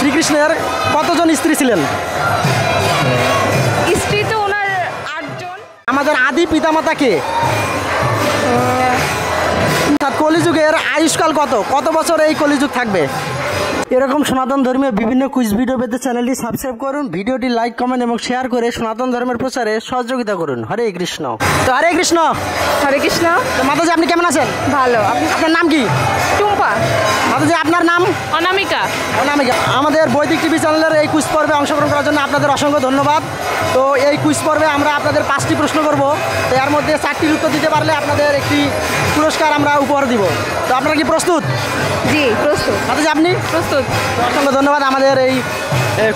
শ্রীকৃষ্ণের কতজন স্ত্রী ছিলেন? স্ত্রী তো ওনার 8 জন। আমাদের আদি পিতামাতা কে? কলিযুগের আয়ুষ্কাল কত বছর এই কলিযুগ থাকবে? এরকম সনাতন ধর্মীয় বিভিন্ন কুইজ ভিডিও পেতে চ্যানেলটি সাবস্ক্রাইব করুন, ভিডিওটি লাইক কমেন্ট এবং শেয়ার করে সনাতন ধর্মের প্রচারে সহযোগিতা করুন। হরে কৃষ্ণ। তো হরে কৃষ্ণ। হরে কৃষ্ণ। তো মাতাজি আপনি কেমন আছেন? ভালো। আপনার নাম কি? টুম্পা। মাতাজি আপনার নাম? অনামিকা। অনামিকা। আমাদের বৈদিক টিভি চ্যানেলের এই কুইজ পর্বে অংশগ্রহণ করার জন্য আপনাদের অসংখ্য ধন্যবাদ। তো এই কুইজ পর্বে আমরা আপনাদের 5টি প্রশ্ন করব, তো এর মধ্যে 4টির উত্তর দিতে পারলে আপনাদের একটি পুরস্কার আমরা উপহার দিব। তো আপনারা কি প্রস্তুত? জি প্রস্তুত। মাতাজি আপনি প্রস্তুত? অসংখ্য ধন্যবাদ আমাদের এই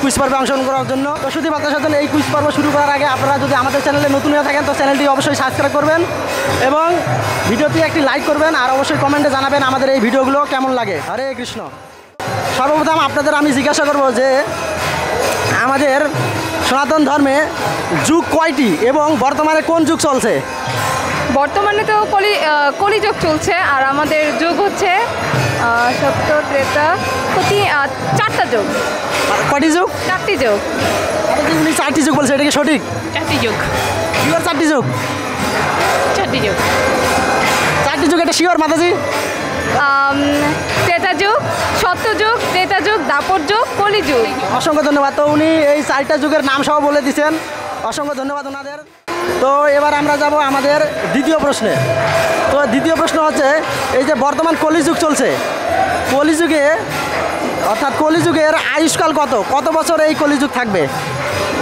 কুইজ পর্বে অংশগ্রহণ করার জন্য। তো শুধু বাতাসের সাথে এই কুইজ পর্ব শুরু করার আগে আপনারা যদি আমাদের চ্যানেলে নতুন হয়ে থাকেন তো চ্যানেলটি অবশ্যই সাবস্ক্রাইব করবেন এবং ভিডিওটি একটি লাইক করবেন আর অবশ্যই কমেন্টে জানাবেন আমাদের এই ভিডিওগুলো কেমন লাগে। হরে কৃষ্ণ। সর্বপ্রথম আপনাদের আমি জিজ্ঞাসা করব যে আমাদের সনাতন ধর্মে যুগ কয়টি এবং বর্তমানে কোন যুগ চলছে? বর্তমানে তো কলিযুগ চলছে আর আমাদের যুগ হচ্ছে সত্য ত্রেতা 4টা যুগ। কয়টি যুগ? 4টি যুগ। উনি 4টি যুগ বলছে, এটা কি সঠিক? 4টি যুগ। শিওর 4টি যুগ? 4টি যুগ। 4টি যুগ এটা শিওর মাতাজি? ত্রেতা যুগ, সত্য যুগ, ত্রেতা যুগ, দাপর যুগ, কলিযুগ। অসংখ্য ধন্যবাদ। তো উনি এই 4টা যুগের নাম সহ বলে দিচ্ছেন, অসংখ্য ধন্যবাদ ওনাদের। তো এবার আমরা যাব আমাদের দ্বিতীয় প্রশ্নে। তো দ্বিতীয় প্রশ্ন হচ্ছে এই যে বর্তমান কলিযুগ চলছে, কলিযুগে অর্থাৎ কলিযুগের আয়ুষ্কাল কত বছর এই কলিযুগ থাকবে?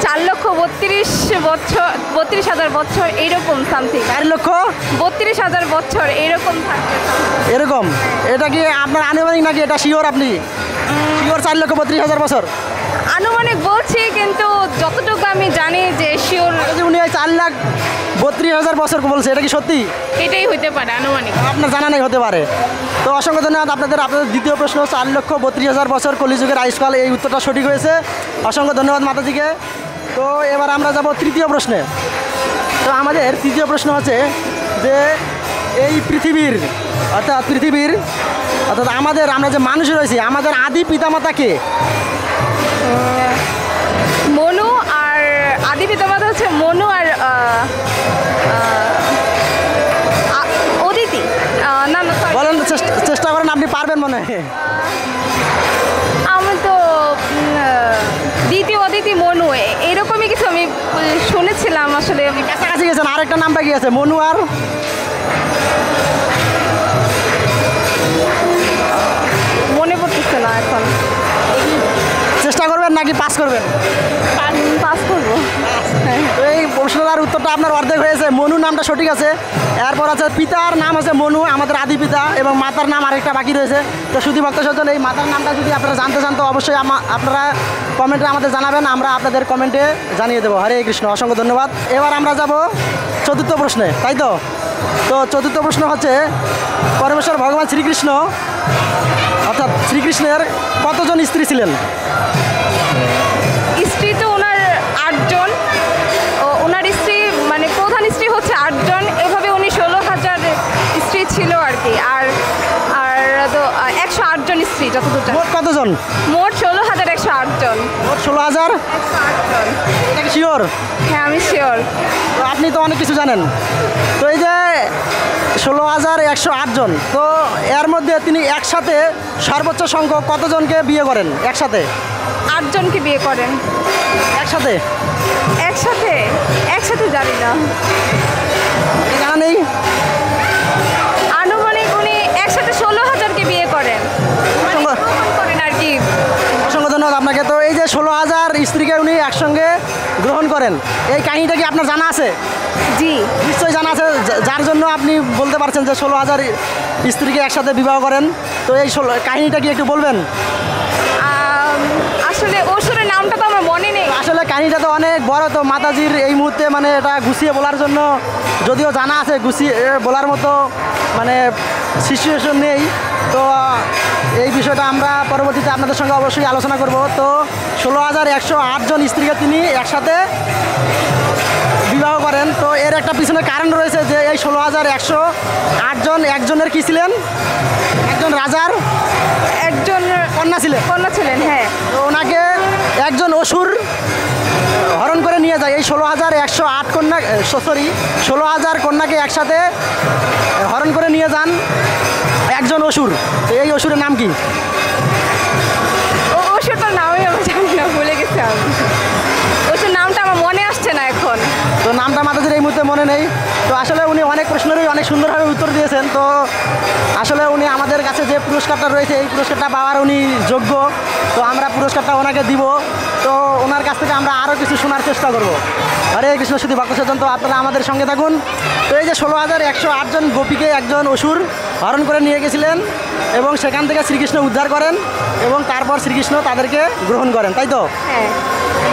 4,32,000 বছর এইরকম সামথিং। 4,32,000 বছর এইরকম থাকবে। এরকম? এটা কি আপনার আনুমানিক নাকি এটা শিওর? আপনি শিওর 4,32,000 বছর? আনুমানিক বলছি কিন্তু যতটুকু আমি জানি যে শিওর। উনি 4,32,000 বছর বলছে, এটা কি সত্যি? এটাই হতে পারে আনুমানিক, আপনার জানা নেই, হতে পারে। তো অসংখ্য ধন্যবাদ আপনাদের দ্বিতীয় প্রশ্ন 4,32,000 বছর কলিযুগের আয়ুষ্কাল, এই উত্তরটা সঠিক হয়েছে। অসংখ্য ধন্যবাদ মাতাজিকে। তো এবার আমরা যাব তৃতীয় প্রশ্নে। তো আমাদের তৃতীয় প্রশ্ন হচ্ছে যে এই পৃথিবীর অর্থাৎ আমরা যে মানুষ রয়েছি, আমাদের আদি পিতামাতা কে? মনু। আর আদি পিতামাতা হচ্ছে মনু আর অদিতি। না বলেন, চেষ্টা করেন, আপনি পারবেন মনে হয়। আমি তো দ্বিতীয় অদিতি মনু এরকমই কিছু আমি শুনেছিলাম। আসলে কাছাকাছি গেছেন, আরেকটা নাম বাকি আছে, মনু আর মনে পড়তেছে না এখন। চেষ্টা করবেন নাকি পাস করবেন? পাস করবো। তো এই প্রশ্নটার উত্তরটা আপনার অর্ধেক হয়েছে। মনু নামটা সঠিক আছে। এরপর আছে পিতার নাম আছে মনু, আমাদের আদি পিতা, এবং মাতার নাম আরেকটা বাকি রয়েছে। তো শুধু ভক্ত সজ্জন এই মাতার নামটা যদি আপনারা জানতে চান তো অবশ্যই আপনারা কমেন্টে আমাদের জানাবেন, আমরা আপনাদের কমেন্টে জানিয়ে দেবো। হরে কৃষ্ণ, অসংখ্য ধন্যবাদ। এবার আমরা যাব চতুর্থ প্রশ্নে, তাই তো? তো চতুর্থ প্রশ্ন হচ্ছে পরমেশ্বর ভগবান শ্রীকৃষ্ণ অর্থাৎ শ্রীকৃষ্ণের কতজন স্ত্রী ছিলেন? স্ত্রী তো ওনার 8 জন। ওনার স্ত্রী মানে প্রধান স্ত্রী হচ্ছে 8 জন। এভাবে উনি 16,000 স্ত্রী ছিল আর কি। আর 108 জন স্ত্রী যতদূর জানি। মোট কতজন? মোট 16,108 জন। মোট 16,000? 108 জন। এটা কি শিওর? হ্যাঁ আমি শিওর। তো আপনি তো অনেক কিছু জানেন। তো এই যে 16,108 জন, তো এর মধ্যে তিনি একসাথে সর্বোচ্চ সংখ্যক কতজনকে বিয়ে করেন? একসাথে 8 জনকে বিয়ে করেন। একসাথে একসাথে জানি না, জানা নেই। আনুমানিক উনি একসাথে 16,000কে বিয়ে করেন আর কি। অসংখ্য ধন্যবাদ আপনাকে। তো এই যে 16,000 স্ত্রীকে উনি একসঙ্গে গ্রহণ করেন, এই কাহিনীটা কি আপনার জানা আছে? জি নিশ্চয়ই জানা আছে, যার জন্য আপনি বলতে পারছেন যে 16,000 স্ত্রীকে একসাথে বিবাহ করেন। তো এই কাহিনীটা কি একটু বলবেন? আসলে ওসরের নামটা তো আমার মনে নেই। আসলে কাহিনীটা তো অনেক বড়, তো মাতাজির এই মুহূর্তে মানে এটা গুছিয়ে বলার জন্য, যদিও জানা আছে গুছিয়ে বলার মতো মানে সিচুয়েশন নেই। তো এই বিষয়টা আমরা পরবর্তীতে আপনাদের সঙ্গে অবশ্যই আলোচনা করব। তো 16,108 জন স্ত্রীকে তিনি একসাথে বিবাহ করেন। তো এর একটা পিছনে কারণ রয়েছে যে এই 16,108 জন একজনের কি ছিলেন? একজন রাজার একজন কন্যা ছিলেন। কন্যা ছিলেন, হ্যাঁ। তো ওনাকে একজন অসুর হরণ করে নিয়ে যায়। এই 16,108 কন্যা, সরি 16,000 কন্যাকে একসাথে হরণ করে নিয়ে যান একজন অসুর। তো এই অসুরের নাম কি? ওষুধটার নামই আমি জানি না, ভুলে গেছি আমি। ওষুধ নামটা আমার মনে আসছে না এখন। তো নামটা মাতাজির এই মুহূর্তে মনে নেই। তো আসলে উনি অনেক প্রশ্নেরই অনেক সুন্দরভাবে উত্তর দিয়েছেন। তো আসলে উনি আমাদের কাছে যে পুরস্কারটা রয়েছে এই পুরস্কারটা পাওয়ার উনি যোগ্য। তো আমরা পুরস্কারটা ওনাকে দিব। তো ওনার কাছ থেকে আমরা আরও কিছু শোনার চেষ্টা করব। হরে কৃষ্ণ শুধু ভক্ত সজ্জন। তো আপনারা আমাদের সঙ্গে থাকুন। তো এই যে 16,108 জন গোপীকে একজন অসুর হরণ করে নিয়ে গেছিলেন এবং সেখান থেকে শ্রীকৃষ্ণ উদ্ধার করেন এবং তারপর শ্রীকৃষ্ণ তাদেরকে গ্রহণ করেন, তাই তো? হ্যাঁ।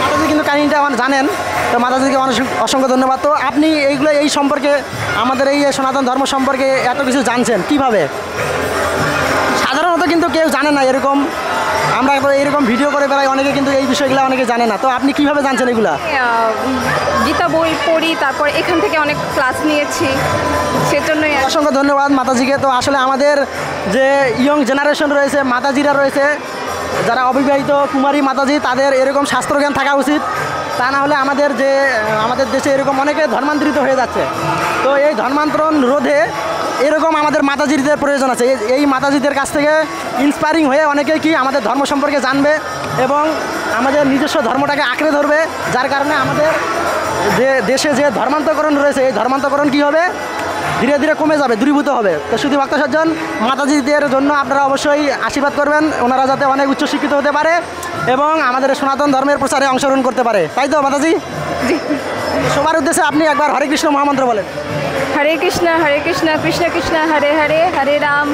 মাতাজি কিন্তু কাহিনীটা জানেন। তো মাতাজিকে অসংখ্য ধন্যবাদ। তো আপনি এইগুলো এই সম্পর্কে আমাদের এই সনাতন ধর্ম সম্পর্কে এত কিছু জানছেন কিভাবে? সাধারণত কিন্তু কেউ জানে না এরকম। আমরা তো এরকম ভিডিও করে বেড়াই, অনেকে কিন্তু এই বিষয়গুলো অনেকে জানে না। তো আপনি কিভাবে জানছেন এগুলা? গীতা বই পড়ি, তারপর এখান থেকে অনেক ক্লাস নিয়েছি, সেজন্যই। অসংখ্য ধন্যবাদ মাতাজিকে। তো আসলে আমাদের যে ইয়ং জেনারেশন রয়েছে, মাতাজিরা রয়েছে, যারা অবিবাহিত কুমারী মাতাজি, তাদের এরকম শাস্ত্রজ্ঞান থাকা উচিত। তা না হলে আমাদের দেশে এরকম অনেকে ধর্মান্তরিত হয়ে যাচ্ছে। তো এই ধর্মান্তরণ রোধে এরকম আমাদের মাতাজিদের প্রয়োজন আছে। এই মাতাজিদের কাছ থেকে ইন্সপায়ারিং হয়ে অনেকেই কি আমাদের ধর্ম সম্পর্কে জানবে এবং আমাদের নিজস্ব ধর্মটাকে আঁকড়ে ধরবে, যার কারণে আমাদের যে দেশে যে ধর্মান্তকরণ রয়েছে এই ধর্মান্তকরণ কী হবে, ধীরে ধীরে কমে যাবে, দূরীভূত হবে। তো শুধু ভক্ত সজ্জন মাতাজিদের জন্য আপনারা অবশ্যই আশীর্বাদ করবেন, ওনারা যাতে অনেক উচ্চশিক্ষিত হতে পারে এবং আমাদের সনাতন ধর্মের প্রচারে অংশগ্রহণ করতে পারে, তাই তো মাতাজি? জি। সবার উদ্দেশ্যে আপনি একবার হরে কৃষ্ণ মহামন্ত্র বলেন। হরে কৃষ্ণ কৃষ্ণ কৃষ্ণ হরে হরে, হরে রাম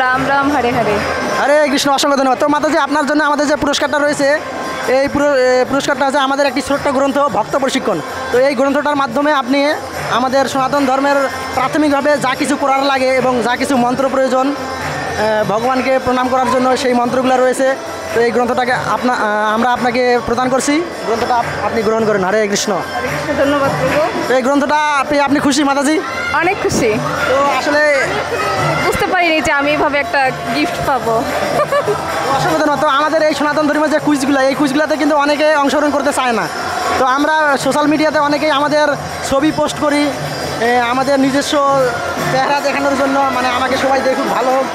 রাম রাম হরে হরে। হরে কৃষ্ণ। অসংখ্য ধন্যবাদ। তো মাতাজি আপনার জন্য আমাদের যে পুরস্কারটা রয়েছে এই পুরস্কারটা হচ্ছে আমাদের একটি ছোট্ট গ্রন্থ, ভক্ত প্রশিক্ষণ। তো এই গ্রন্থটার মাধ্যমে আপনি আমাদের সনাতন ধর্মের প্রাথমিকভাবে যা কিছু করার লাগে এবং যা কিছু মন্ত্র প্রয়োজন ভগবানকে প্রণাম করার জন্য সেই মন্ত্রগুলো রয়েছে। তো এই গ্রন্থটাকে আমরা আপনাকে প্রদান করছি। গ্রন্থটা আপনি গ্রহণ করেন। হরে কৃষ্ণ। ধন্যবাদ প্রভু। তো এই গ্রন্থটা আপনি খুশি মাতাজি? অনেক খুশি। তো আসলে বুঝতে পারিনি যে আমি এভাবে একটা গিফট পাবো। অসংখ্য ধন্যবাদ। তো আমাদের এই সনাতন ধর্মের যে কুইজগুলো, এই কুইজগুলোতে কিন্তু অনেকে অংশগ্রহণ করতে চায় না। তো আমরা সোশ্যাল মিডিয়াতে অনেকেই আমাদের ছবি পোস্ট করি আমাদের নিজস্ব চেহারা দেখানোর জন্য, মানে আমাকে সবাই দেখুক ভালো হোক।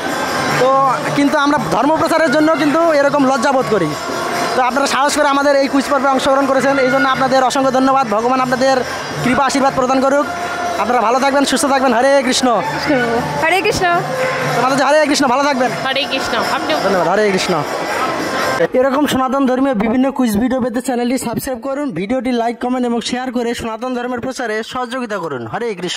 তো কিন্তু আমরা ধর্মপ্রচারের জন্য কিন্তু এরকম লজ্জাবোধ করি। তো আপনারা সাহস করে আমাদের এই কুইজ পর্বে অংশগ্রহণ করেছেন, এই জন্য আপনাদের অসংখ্য ধন্যবাদ। ভগবান আপনাদের কৃপা আশীর্বাদ প্রদান করুক। আপনারা ভালো থাকবেন, সুস্থ থাকবেন। হরে কৃষ্ণ। হরে কৃষ্ণ। তোমাদের হরে কৃষ্ণ, ভালো থাকবেন। হরে কৃষ্ণ। ধন্যবাদ। হরে কৃষ্ণ। এরকম সনাতন ধর্মের বিভিন্ন কুইজ ভিডিও পেতে চ্যানেলটি সাবস্ক্রাইব করুন, ভিডিওটি লাইক, কমেন্ট এবং শেয়ার করে সনাতন ধর্মের প্রচারে সহযোগিতা করুন। হরে কৃষ্ণ।